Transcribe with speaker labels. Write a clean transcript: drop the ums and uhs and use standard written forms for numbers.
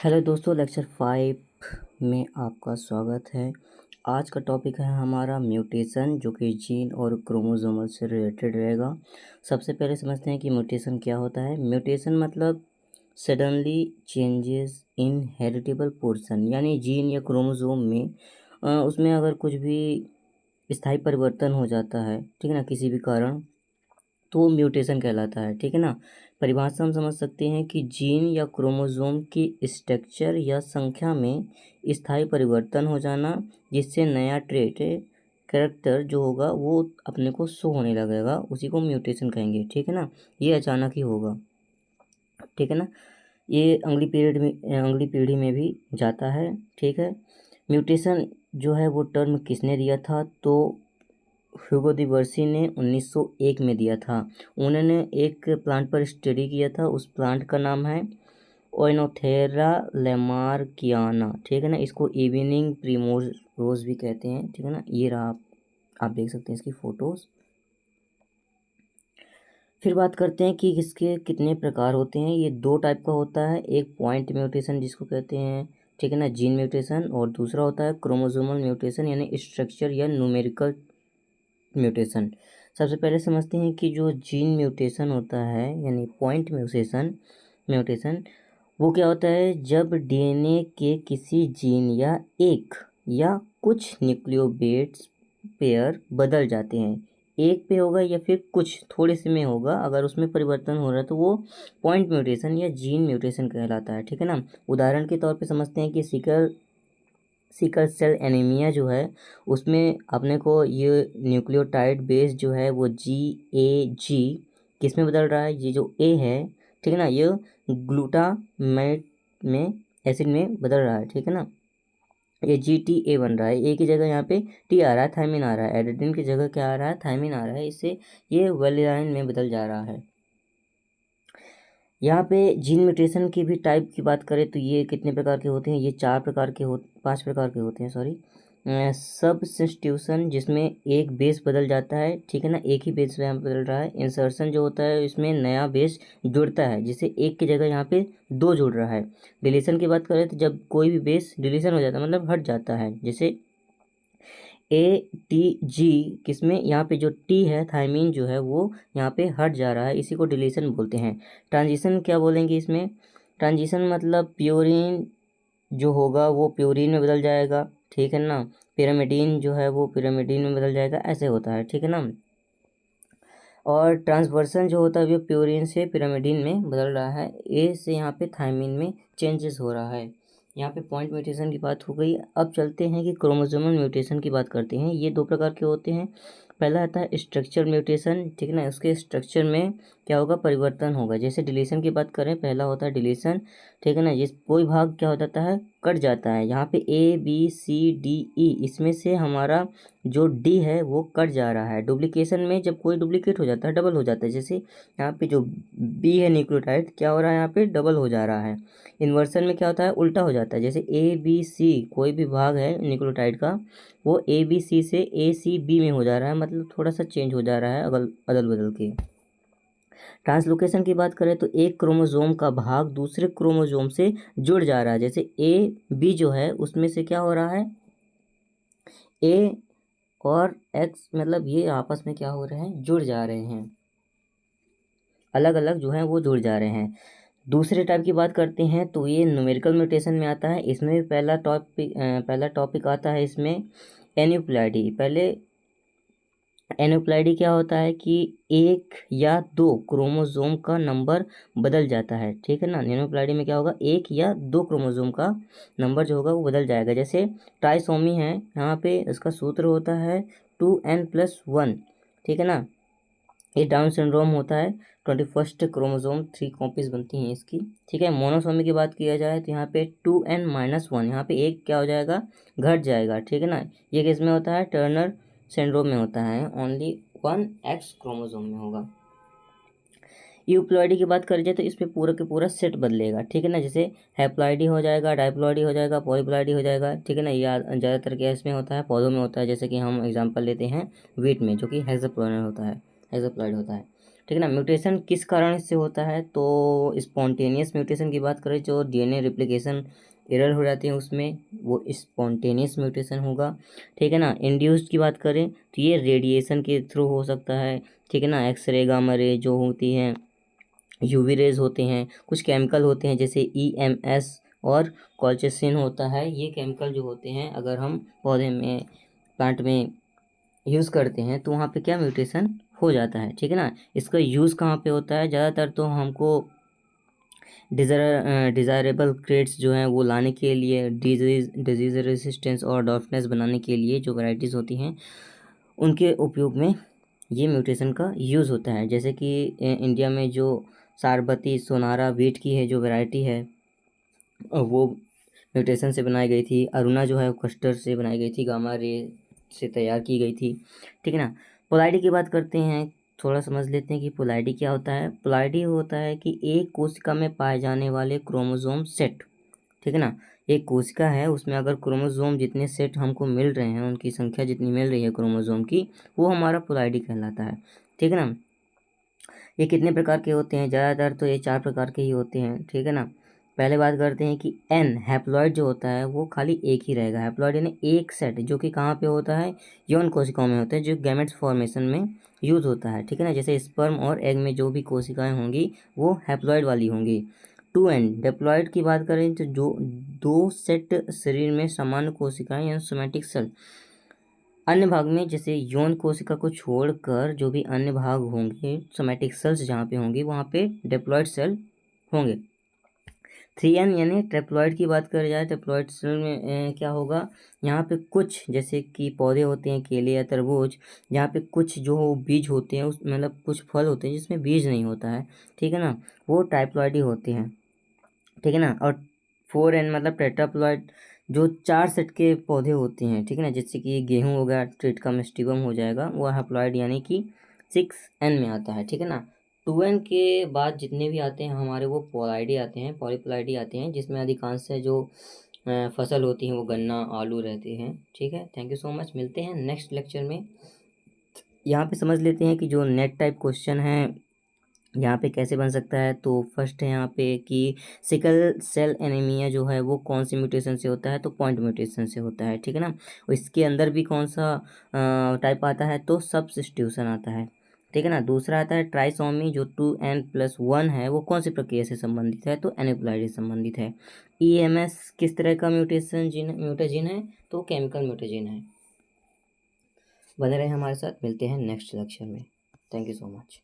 Speaker 1: Hello दोस्तों, lecture 5 में आपका स्वागत है। आज का टॉपिक है हमारा म्यूटेशन, जो कि जीन और क्रोमोसोमल से रिलेटेड रहेगा। सबसे पहले समझते हैं कि म्यूटेशन क्या होता है। म्यूटेशन मतलब suddenly changes in heritable portion, यानी जीन या क्रोमोसोम में उसमें अगर कुछ भी स्थायी परिवर्तन हो जाता है, ठीक है ना, किसी भी कारण, तो वो म्यूटेशन कहलाता है। ठीक है ना। परिभाषा हम समझ सकते हैं कि जीन या क्रोमोसोम की स्ट्रक्चर या संख्या में स्थायी परिवर्तन हो जाना, जिससे नया ट्रेट कैरेक्टर जो होगा वो अपने को शो होने लगेगा, उसी को म्यूटेशन कहेंगे। ठीक है ना। ये अचानक ही होगा। ठीक है ना। ये अगली पीढ़ी में भी जाता है। ठीक है। म्यूटेशन जो है वो टर्म किसने दिया था, तो ह्यूगो दी बर्सी ने 1901 में दिया था। उन्होंने एक प्लांट पर स्टडी किया था। उस प्लांट का नाम है ओइनोथेरा लेमार्कियाना। ठीक है ना। इसको इवनिंग प्रिमोज रोज भी कहते हैं। ठीक है ना। ये रहा, आप देख सकते हैं इसकी फोटोज। फिर बात करते हैं कि इसके कितने प्रकार होते हैं। ये दो टाइप का होता है। एक पॉइंट म्यूटेशन जिसको कहते हैं, ठीक है ना, जीन म्यूटेशन, और दूसरा होता है क्रोमोसोमल म्यूटेशन, यानी स्ट्रक्चर या न्यूमेरिकल म्यूटेशन। सबसे पहले समझते हैं कि जो जीन म्यूटेशन होता है, यानी पॉइंट म्यूटेशन वो क्या होता है। जब डीएनए के किसी जीन या एक या कुछ न्यूक्लियोबेट्स पेयर बदल जाते हैं, एक पे होगा या फिर कुछ थोड़े से में होगा, अगर उसमें परिवर्तन हो रहा है तो वो पॉइंट म्यूटेशन या जीन म्यूटेशन कहलाता है। ठीक है ना। उदाहरण के तौर पे समझते हैं कि सिकल सेल एनीमिया जो है, उसमें अपने को ये न्यूक्लियोटाइड बेस जो है वो GAG किस में बदल रहा है, ये जो A है, ठीक है ना, ये ग्लूटामेट में एसिड में बदल रहा है। ठीक है ना। ये GTA बन रहा है। ए की जगह यहाँ पे टी आ रहा है, थायमिन आ रहा है। एडेनिन की जगह क्या आ रहा है, थायमिन आ रहा है। इससे ये वेलिनाइन में बदल जा रहा है। यहाँ पे जीन म्यूटेशन की भी टाइप की बात करें तो ये कितने प्रकार के होते हैं, ये 5 प्रकार के होते हैं, सॉरी। सब्स्टिट्यूशन, जिसमें एक बेस बदल जाता है, ठीक है ना, एक ही बेस यहाँ पे बदल रहा है। इंसर्शन जो होता है, इसमें नया बेस जुड़ता है, जिसे एक की जगह यहाँ पे दो जुड़ रहा है। डिलीशन की बात करें तो जब कोई भी बेस डिलीशन हो जाता है, मतलब हट जाता है, जैसे ATG, किसमें, यहाँ पे जो टी है, थायमीन जो है वो यहाँ पे हट जा रहा है, इसी को डिलीशन बोलते हैं। ट्रांजिशन क्या बोलेंगे इसमें, ट्रांजिशन मतलब प्योरीन जो होगा वो प्योरीन में बदल जाएगा, ठीक है ना। पिरामिडीन जो है वो पिरामिडीन में बदल जाएगा, ऐसे होता है। ठीक है ना। और ट्रांसवर्सन जो होता है वो प्योरीन से पिरामिडीन में बदल रहा है, ए से यहाँ पे थायमीन में चेंजेस हो रहा है। यहाँ पे पॉइंट म्यूटेशन की बात हो गई। अब चलते हैं कि क्रोमोसोमल म्यूटेशन की बात करते हैं। ये दो प्रकार के होते हैं। पहला आता है स्ट्रक्चर म्यूटेशन, ठीक है ना। उसके स्ट्रक्चर में क्या होगा, परिवर्तन होगा। जैसे डिलीशन की बात करें, पहला होता है डिलीशन, ठीक है ना, जिस कोई भाग क्या हो जाता है, कट जाता है। यहाँ पे ABCDE, इसमें से हमारा जो डी है वो कट जा रहा है। डुप्लीकेशन में जब कोई डुप्लीकेट हो जाता है, डबल हो जाता है, जैसे यहाँ पे जो बी है न्यूक्लियोटाइड, क्या हो रहा है, यहाँ पे डबल हो जा रहा है। इन्वर्सन में क्या होता है, उल्टा हो जाता है। जैसे ABC, कोई भी भाग है न्यूक्लियोटाइड का, वो ABC से ACB में हो जा रहा है, मतलब थोड़ा सा चेंज हो जा रहा है अदल बदल के। ट्रांसलोकेशन की बात करें तो एक क्रोमोसोम का भाग दूसरे क्रोमोसोम से जुड़ जा रहा है। जैसे AB जो है उसमें से क्या हो रहा है, A और X, मतलब ये आपस में क्या हो रहे हैं, जुड़ जा रहे हैं, अलग अलग जो है वो जुड़ जा रहे हैं। दूसरे टाइप की बात करते हैं तो ये न्यूमेरिकल म्यूटेशन में आता है। इसमें भी पहला टॉपिक आता है इसमें एन्यूप्लॉइडी। पहले एन्यूप्लॉइडी क्या होता है कि एक या दो क्रोमोसोम का नंबर बदल जाता है, ठीक है ना। एन्यूप्लॉइडी में क्या होगा, एक या दो क्रोमोसोम का नंबर जो होगा वो बदल जाएगा। जैसे ट्राइसोमी है, यहाँ पे इसका सूत्र होता है 2n+1, ठीक है ना। ये डाउन सिंड्रोम होता है, 21st क्रोमोसोम 3 कॉपीज बनती हैं इसकी, ठीक है। मोनोसोमी की बात किया जाए तो यहाँ पे 2n-1, यहाँ पे एक क्या हो जाएगा, घट जाएगा, ठीक है ना। ये किस में होता है, टर्नर सिंड्रोम में होता है, ओनली 1X क्रोमोसोम में होगा। यूप्लॉइडी की बात करी जाए तो इस पे पूरा के पूरा सेट बदलेगा, ठीक है ना। जैसे हैप्लॉइडी हो जाएगा, डाइप्लॉइडी हो जाएगा, पॉलीप्लॉइडी हो जाएगा, ठीक है ना। ये ज़्यादातर केस में होता है, पौधों में होता है। जैसे कि हम एग्जांपल लेते हैं वीट में, जो कि हेक्साप्लॉइड होता है। ठीक है ना। म्यूटेशन किस कारण से होता है, तो स्पॉन्टेनियस म्यूटेशन की बात करें, जो डीएनए रिप्लिकेशन एरर हो जाती है उसमें, वो स्पॉन्टेनियस म्यूटेशन होगा। ठीक है ना। इंड्यूस्ड की बात करें तो ये रेडिएशन के थ्रू हो सकता है। ठीक है ना। एक्सरे, गामा रे जो होती हैं, यूवी रेज होते हैं, कुछ केमिकल होते हैं जैसे ईएमएस और कॉल्चिसिन होता है। ये केमिकल जो होते हैं अगर हम पौधे में, प्लांट में यूज़ करते हैं तो वहाँ पे क्या म्यूटेशन हो जाता है। ठीक है ना। इसका यूज़ कहाँ पे होता है, ज़्यादातर तो हमको डिज़ायरेबल ट्रेट्स जो हैं वो लाने के लिए, डिजीज़ रेसिस्टेंस और डॉर्फनेस बनाने के लिए जो वैराइटीज़ होती हैं उनके उपयोग में ये म्यूटेशन का यूज़ होता है। जैसे कि इंडिया में जो सारबती सोनारा वीट की है जो वैरायटी है, वो म्यूटेशन से बनाई गई थी। अरुणा जो है वो कस्टर से बनाई गई थी, गामा रे से तैयार की गई थी। ठीक है ना। पोलैरिटी की बात करते हैं, थोड़ा समझ लेते हैं कि पोलैरिटी क्या होता है। पोलैरिटी होता है कि एक कोशिका में पाए जाने वाले क्रोमोसोम सेट। ठीक है ना। एक कोशिका है, उसमें अगर क्रोमोसोम जितने सेट हमको मिल रहे हैं, उनकी संख्या जितनी मिल रही है क्रोमोसोम की, वो हमारा पोलैरिटी कहलाता है। ठीक है ना। ये कितने प्रकार के होते हैं, ज़्यादातर तो ये 4 प्रकार के ही होते हैं। ठीक है ना। पहले बात करते हैं कि एन हैप्लॉइड जो होता है वो खाली एक ही रहेगा। हैप्लॉइड यानी एक सेट, जो कि कहाँ पे होता है, यौन कोशिकाओं में होता है, जो गैमेट्स फॉर्मेशन में यूज़ होता है। ठीक है ना। जैसे स्पर्म और एग में जो भी कोशिकाएं होंगी वो हैप्लॉइड वाली होंगी। 2n डिप्लॉइड की बात करें तो जो 2 सेट शरीर में सामान्य कोशिकाएं या सोमैटिक सेल, अन्य भाग में जैसे यौन कोशिका को छोड़कर जो भी अन्य भाग होंगे, सोमैटिक सेल्स जहाँ पे होंगी वहाँ पे डिप्लॉइड सेल होंगे। 3n यानी ट्रेप्लॉइड की बात करी जाए, ट्रेप्लॉइड सेल में क्या होगा, यहाँ पे कुछ जैसे कि पौधे होते हैं केले या तरबूज, यहाँ पे कुछ जो बीज होते हैं, उस मतलब कुछ फल होते हैं जिसमें बीज नहीं होता है। ठीक है ना। वो ट्राइप्लॉइड ही होते हैं। ठीक है ना। और 4n मतलब टेट्राप्लॉइड, जो 4 सेट के पौधे होते हैं। ठीक है ना। जैसे कि गेहूँ हो गया, ट्रिटिकम स्टिवम हो जाएगा, वो हैप्लॉइड यानी कि 6n में आता है। ठीक है ना। 2n के बाद जितने भी आते हैं हमारे वो पोलाइडी आते हैं, पॉलीपोलाइडी आते हैं, जिसमें अधिकांश से जो फसल होती हैं वो गन्ना, आलू रहते हैं। ठीक है। थैंक यू सो मच, मिलते हैं नेक्स्ट लेक्चर में। यहाँ पे समझ लेते हैं कि जो नेट टाइप क्वेश्चन है यहाँ पे कैसे बन सकता है। तो फर्स्ट है यहाँ पे कि सिकल सेल एनीमिया जो है वो कौन सी म्यूटेशन से होता है, तो पॉइंट म्यूटेशन से होता है। ठीक है ना। और इसके अंदर भी कौन सा टाइप आता है, तो सब्स्टिट्यूशन आता है। ठीक है ना। दूसरा आता है ट्राइसोमी, जो 2n+1 है, वो कौन सी प्रक्रिया से संबंधित है, तो एनिप्लाइडी से संबंधित है। ईएमएस किस तरह का म्यूटेजिन है, तो केमिकल म्यूटेजिन है। बने रहे हमारे साथ, मिलते हैं नेक्स्ट लेक्चर में। Thank you so much.